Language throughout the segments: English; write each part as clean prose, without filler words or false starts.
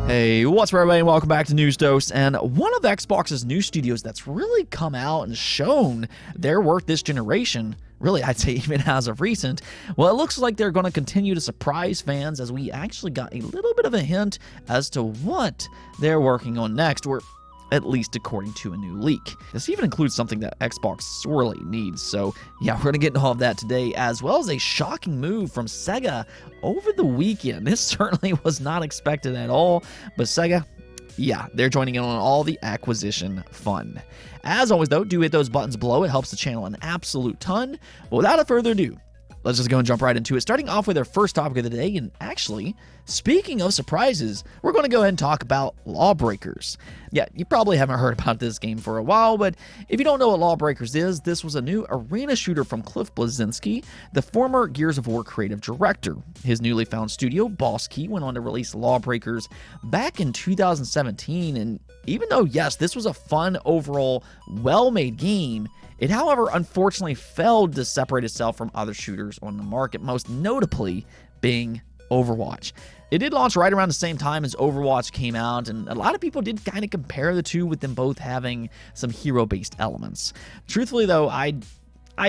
Hey, what's up everybody, and welcome back to News Dose. And one of Xbox's new studios that's really come out and shown their worth this generation, really I'd say even as of recent, well, it looks like they're going to continue to surprise fans as we actually got a little bit of a hint as to what they're working on next, or at least according to a new leak. This even includes something that Xbox sorely needs, so yeah, we're going to get into all of that today, as well as a shocking move from Sega over the weekend. This certainly was not expected at all, but Sega, yeah, they're joining in on all the acquisition fun. As always though, do hit those buttons below, it helps the channel an absolute ton. But without further ado, let's just go and jump right into it, starting off with our first topic of the day. And actually, speaking of surprises, we're going to go ahead and talk about Lawbreakers. Yeah, you probably haven't heard about this game for a while, but if you don't know what Lawbreakers is, this was a new arena shooter from Cliff Bleszinski, the former Gears of War creative director. His newly found studio, Boss Key, went on to release Lawbreakers back in 2017, and even though, yes, this was a fun, overall, well-made game, it, however, unfortunately failed to separate itself from other shooters on the market, most notably being Overwatch. It did launch right around the same time as Overwatch came out, and a lot of people did kind of compare the two, with them both having some hero-based elements. Truthfully, though, I'd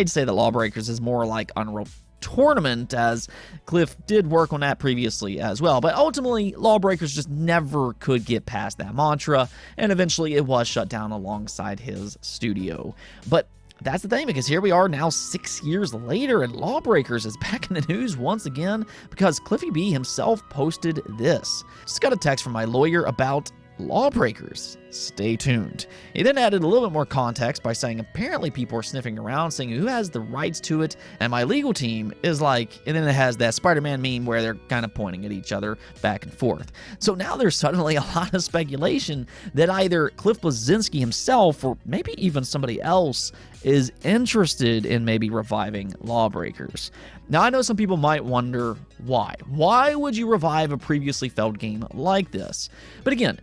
say that Lawbreakers is more like Unreal Tournament, as Cliff did work on that previously as well, but ultimately Lawbreakers just never could get past that mantra, and eventually it was shut down alongside his studio. But that's the thing, because here we are now 6 years later, and Lawbreakers is back in the news once again because Cliffy B himself posted this. Just got a text from my lawyer about Lawbreakers. Stay tuned. He then added a little bit more context by saying apparently people are sniffing around saying who has the rights to it, and my legal team is like, and then it has that Spider-Man meme where they're kind of pointing at each other back and forth. So now there's suddenly a lot of speculation that either Cliff Bleszinski himself or maybe even somebody else is interested in maybe reviving Lawbreakers. Now, I know some people might wonder why. Why would you revive a previously failed game like this? But again,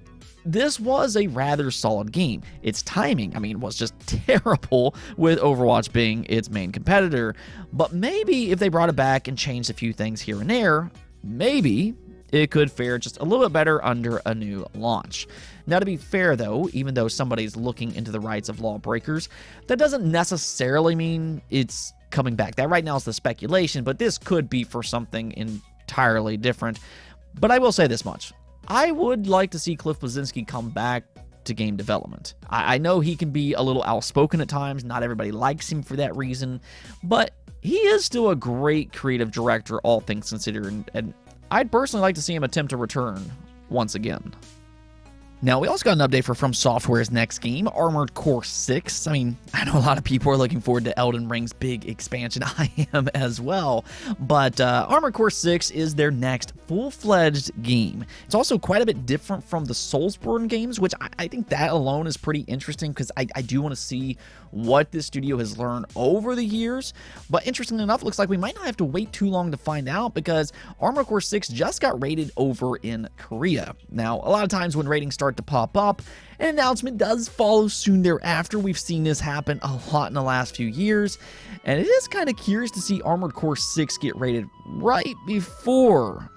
this was a rather solid game. Its timing, was just terrible, with Overwatch being its main competitor. But maybe if they brought it back and changed a few things here and there, maybe it could fare just a little bit better under a new launch. Now, to be fair though, even though somebody's looking into the rights of Lawbreakers, that doesn't necessarily mean it's coming back. That right now is the speculation, but this could be for something entirely different. But I will say this much. I would like to see Cliff Bleszinski come back to game development. I know he can be a little outspoken at times. Not everybody likes him for that reason, but he is still a great creative director, all things considered, and I'd personally like to see him attempt to return once again. Now, we also got an update for From Software's next game, Armored Core 6. I know a lot of people are looking forward to Elden Ring's big expansion. I am as well. But Armored Core 6 is their next full-fledged game. It's also quite a bit different from the Soulsborne games, which I think that alone is pretty interesting, because I do want to see what this studio has learned over the years. But interestingly enough, it looks like we might not have to wait too long to find out, because Armored Core 6 just got rated over in Korea. Now, a lot of times when ratings start to pop up, an announcement does follow soon thereafter. We've seen this happen a lot in the last few years, and it is kind of curious to see Armored Core 6 get rated right before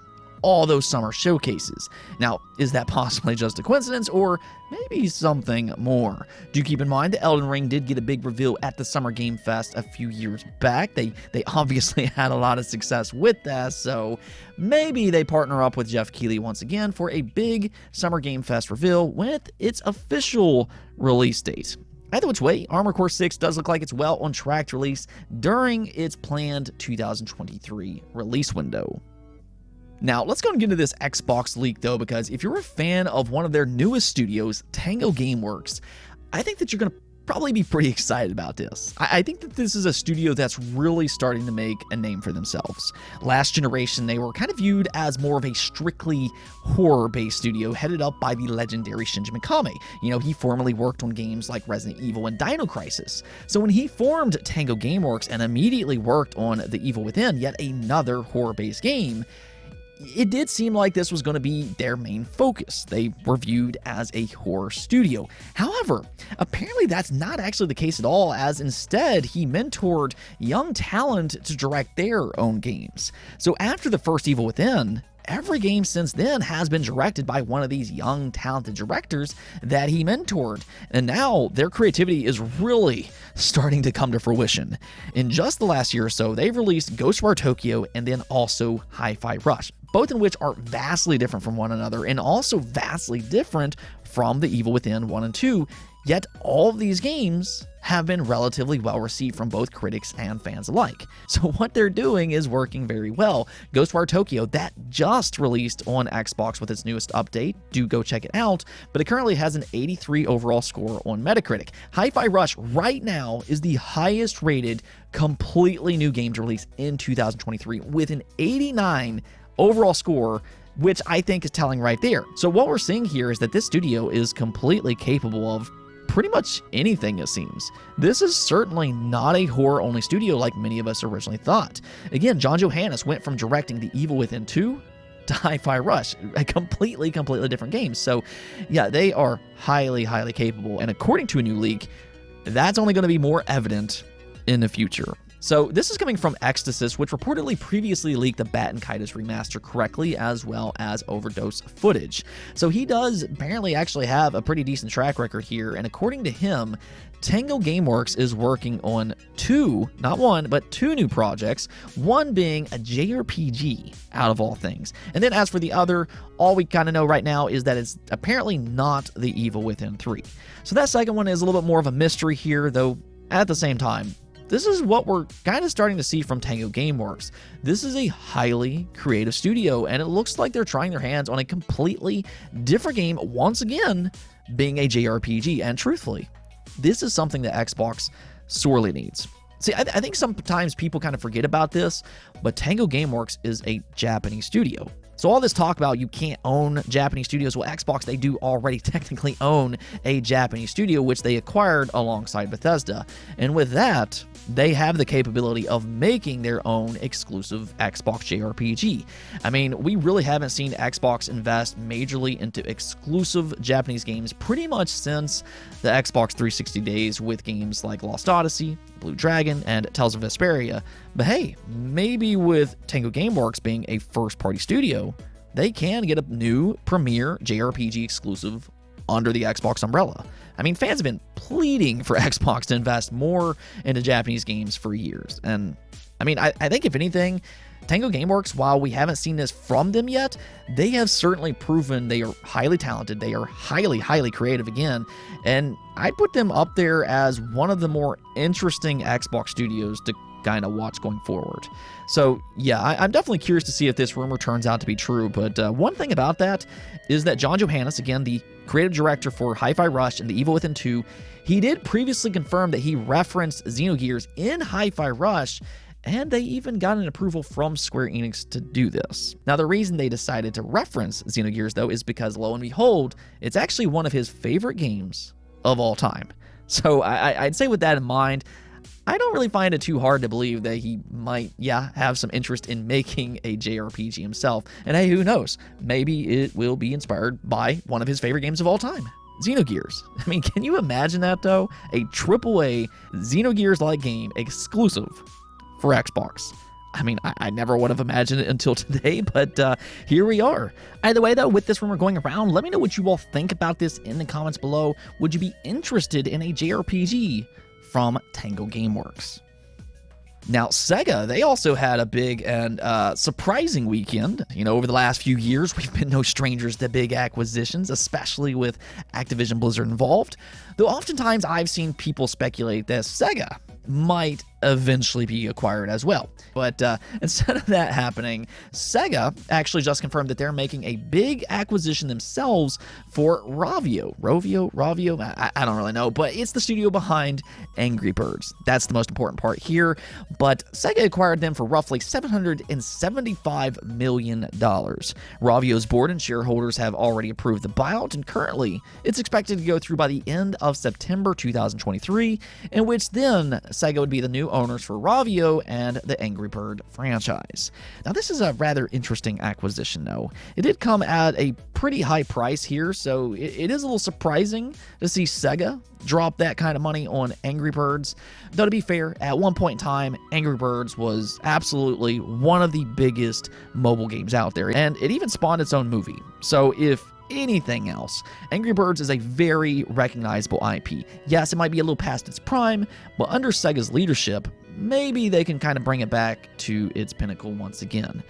all those summer showcases. Now, is that possibly just a coincidence, or maybe something more? Do keep in mind that Elden Ring did get a big reveal at the Summer Game Fest a few years back. They obviously had a lot of success with that, so maybe they partner up with Jeff Keighley once again for a big Summer Game Fest reveal with its official release date. Either which way, Armored Core 6 does look like it's well on track to release during its planned 2023 release window. Now, let's go and get into this Xbox leak, though, because if you're a fan of one of their newest studios, Tango Gameworks, I think that you're going to probably be pretty excited about this. I think that this is a studio that's really starting to make a name for themselves. Last generation, they were kind of viewed as more of a strictly horror-based studio headed up by the legendary Shinji Mikami. He formerly worked on games like Resident Evil and Dino Crisis. So when he formed Tango Gameworks and immediately worked on The Evil Within, yet another horror-based game, it did seem like this was going to be their main focus. They were viewed as a horror studio. However, apparently that's not actually the case at all, as instead he mentored young talent to direct their own games. So after the first Evil Within, every game since then has been directed by one of these young, talented directors that he mentored. And now their creativity is really starting to come to fruition. In just the last year or so, they've released Ghostwire Tokyo and then also Hi-Fi Rush, both in which are vastly different from one another and also vastly different from The Evil Within 1 and 2, yet all of these games have been relatively well received from both critics and fans alike. So what they're doing is working very well. Ghostwire Tokyo, that just released on Xbox with its newest update, do go check it out, but it currently has an 83 overall score on Metacritic. Hi-Fi Rush right now is the highest rated completely new game to release in 2023 with an 89 overall score, which I think is telling right there. So what we're seeing here is that this studio is completely capable of pretty much anything, it seems. This is certainly not a horror-only studio like many of us originally thought. Again, John Johannes went from directing The Evil Within 2 to Hi-Fi Rush, a completely different game. So yeah, they are highly capable, and according to a new leak, that's only going to be more evident in the future. So this is coming from Ecstasis, which reportedly previously leaked the Bat and Kaitos remaster correctly, as well as Overdose footage. So he does apparently actually have a pretty decent track record here, and according to him, Tango Gameworks is working on not one, but two new projects, one being a JRPG, out of all things. And then as for the other, all we kind of know right now is that it's apparently not The Evil Within 3. So that second one is a little bit more of a mystery here, though at the same time, this is what we're kind of starting to see from Tango Gameworks. This is a highly creative studio, and it looks like they're trying their hands on a completely different game, once again, being a JRPG. And truthfully, this is something that Xbox sorely needs. See, I think sometimes people kind of forget about this, but Tango Gameworks is a Japanese studio. So all this talk about you can't own Japanese studios, well, Xbox, they do already technically own a Japanese studio, which they acquired alongside Bethesda. And with that, they have the capability of making their own exclusive Xbox JRPG. I mean, we really haven't seen Xbox invest majorly into exclusive Japanese games pretty much since the Xbox 360 days with games like Lost Odyssey, Blue Dragon, and Tales of Vesperia. But hey, maybe with Tango Gameworks being a first-party studio, they can get a new premier JRPG exclusive under the Xbox umbrella. I mean, fans have been pleading for Xbox to invest more into Japanese games for years. And I mean, I think if anything, Tango Gameworks, while we haven't seen this from them yet, they have certainly proven they are highly talented. They are highly creative again. And I'd put them up there as one of the more interesting Xbox studios to kind of watch going forward. So yeah, I'm definitely curious to see if this rumor turns out to be true. But one thing about that is that John Johannes, again, the creative director for Hi-Fi Rush and The Evil Within 2, he did previously confirm that he referenced Xenogears in Hi-Fi Rush, and they even got an approval from Square Enix to do this. Now, the reason they decided to reference Xenogears, though, is because, lo and behold, it's actually one of his favorite games of all time. So I'd say with that in mind, I don't really find it too hard to believe that he might, have some interest in making a JRPG himself. And hey, who knows? Maybe it will be inspired by one of his favorite games of all time, Xenogears. I mean, can you imagine that, though? A AAA Xenogears-like game exclusive for Xbox. I mean, I never would have imagined it until today, but here we are. Either way, though, with this rumor going around, let me know what you all think about this in the comments below. Would you be interested in a JRPG from Tango Gameworks? Now, Sega, they also had a big and surprising weekend. You know, over the last few years, we've been no strangers to big acquisitions, especially with Activision Blizzard involved. Though oftentimes I've seen people speculate that Sega might eventually be acquired as well. But instead of that happening, Sega actually just confirmed that they're making a big acquisition themselves for Rovio. I don't really know, but it's the studio behind Angry Birds. That's the most important part here. But Sega acquired them for roughly $775 million. Rovio's board and shareholders have already approved the buyout, and currently it's expected to go through by the end of September 2023, in which then Sega would be the new new owners for Rovio and the Angry Bird franchise. Now, this is a rather interesting acquisition, though. It did come at a pretty high price here, so it is a little surprising to see Sega drop that kind of money on Angry Birds. Though, to be fair, at one point in time, Angry Birds was absolutely one of the biggest mobile games out there, and it even spawned its own movie. So if anything else, Angry Birds is a very recognizable IP. Yes, it might be a little past its prime, but under Sega's leadership, maybe they can kind of bring it back to its pinnacle once again.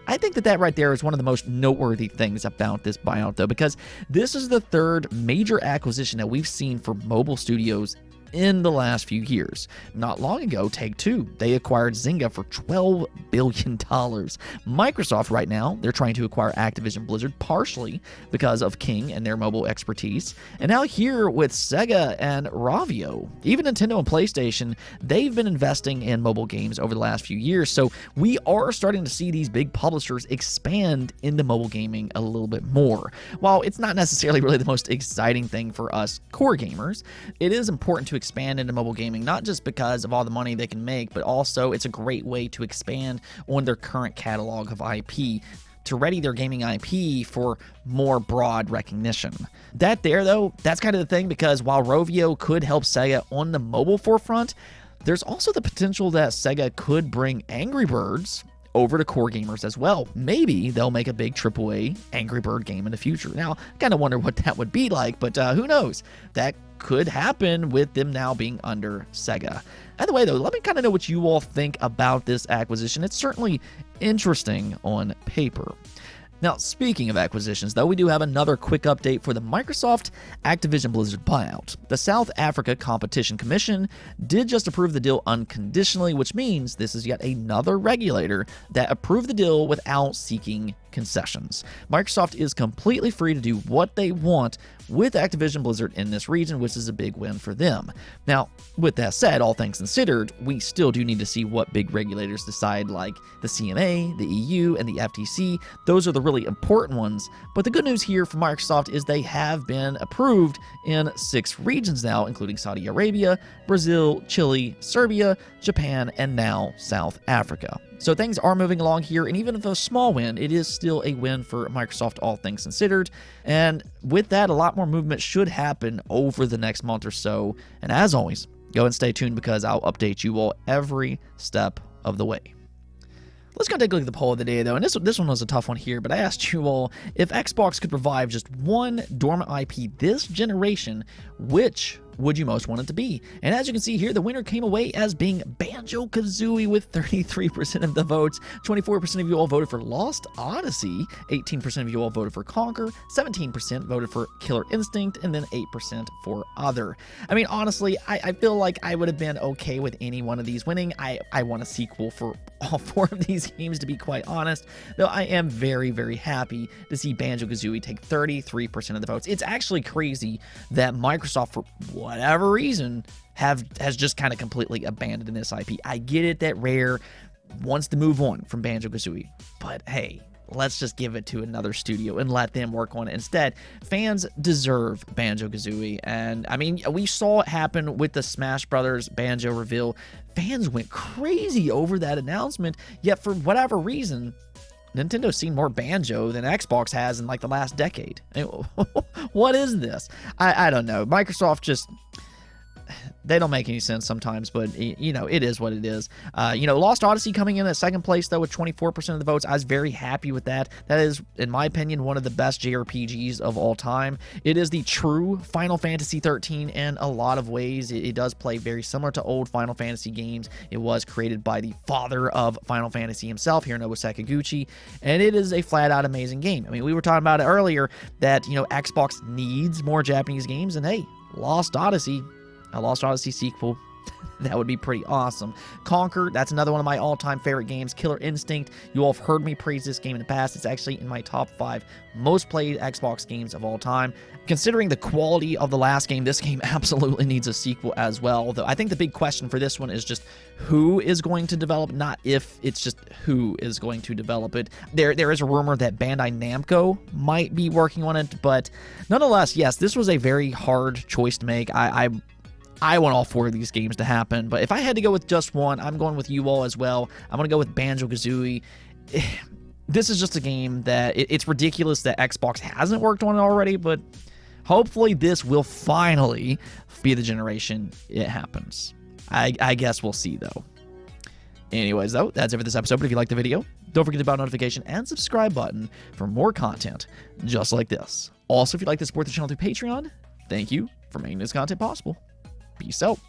I think that right there is one of the most noteworthy things about this buyout, though, because this is the third major acquisition that we've seen for mobile studios in the last few years. Not long ago, Take-Two, they acquired Zynga for $12 billion. Microsoft right now, they're trying to acquire Activision Blizzard partially because of King and their mobile expertise. And now here with Sega and Rovio, even Nintendo and PlayStation, they've been investing in mobile games over the last few years. So we are starting to see these big publishers expand into mobile gaming a little bit more. While it's not necessarily really the most exciting thing for us core gamers, it is important to expand into mobile gaming, not just because of all the money they can make, but also it's a great way to expand on their current catalog of IP, to ready their gaming IP for more broad recognition. That there, though, that's kind of the thing, because while Rovio could help Sega on the mobile forefront, there's also the potential that Sega could bring Angry Birds over to core gamers as well. Maybe they'll make a big AAA Angry Bird game in the future. Now, I kind of wonder what that would be like, but who knows? That could happen with them now being under Sega. Either way, though, let me kind of know what you all think about this acquisition. It's certainly interesting on paper. Now, speaking of acquisitions, though, we do have another quick update for the Microsoft Activision Blizzard buyout. The South Africa Competition Commission did just approve the deal unconditionally, which means this is yet another regulator that approved the deal without seeking concessions. Microsoft is completely free to do what they want with Activision Blizzard in this region, which is a big win for them. Now, with that said, all things considered, we still do need to see what big regulators decide, like the CMA, the EU, and the FTC. Those are the really important ones. But the good news here for Microsoft is they have been approved in 6 regions now, including Saudi Arabia, Brazil, Chile, Serbia, Japan, and now South Africa. So things are moving along here, and even if a small win, it is still a win for Microsoft, all things considered. And with that, a lot more movement should happen over the next month or so. And as always, go and stay tuned, because I'll update you all every step of the way. Let's go take a look at the poll of the day, though, and this one was a tough one here, but I asked you all if Xbox could provide just one dormant IP this generation, which would you most want it to be? And as you can see here, the winner came away as being Banjo-Kazooie with 33% of the votes. 24% of you all voted for Lost Odyssey, 18% of you all voted for Conquer, 17% voted for Killer Instinct, and then 8% for Other. I mean, honestly, I feel like I would have been okay with any one of these winning. I want a sequel for all 4 of these games, to be quite honest, though I am very, very happy to see Banjo-Kazooie take 33% of the votes. It's actually crazy that Microsoft, for whatever reason, has just kind of completely abandoned this IP. I get it that Rare wants to move on from Banjo-Kazooie, but hey, let's just give it to another studio and let them work on it instead. Fans deserve Banjo-Kazooie, and I mean, we saw it happen with the Smash Brothers Banjo reveal. Fans went crazy over that announcement, yet for whatever reason, Nintendo's seen more Banjo than Xbox has in like the last decade. What is this? I don't know. Microsoft just, they don't make any sense sometimes, but you know, it is what it is. Lost Odyssey coming in at second place, though, with 24% of the votes. I was very happy with that. That is, in my opinion, one of the best JRPGs of all time. It is the true Final Fantasy 13 in a lot of ways. It does play very similar to old Final Fantasy games. It was created by the father of Final Fantasy himself, Hironobu Sakaguchi, and it is a flat-out amazing game. I mean, we were talking about it earlier that, Xbox needs more Japanese games, and hey, Lost Odyssey, a Lost Odyssey sequel, that would be pretty awesome. Conquer, that's another one of my all-time favorite games. Killer Instinct, you all have heard me praise this game in the past. It's actually in my top 5 most played Xbox games of all time. Considering the quality of the last game, this game absolutely needs a sequel as well. Though I think the big question for this one is just who is going to develop, not if, it's just who is going to develop it. There is a rumor that Bandai Namco might be working on it, but nonetheless, yes, this was a very hard choice to make. I want all 4 of these games to happen, but if I had to go with just one, I'm going with you all as well. I'm going to go with Banjo-Kazooie. This is just a game that it's ridiculous that Xbox hasn't worked on it already, but hopefully this will finally be the generation it happens. I guess we'll see, though. Anyways, though, that's it for this episode. But if you liked the video, don't forget to bell notification and subscribe button for more content just like this. Also, if you'd like to support the channel through Patreon, thank you for making this content possible. Peace out.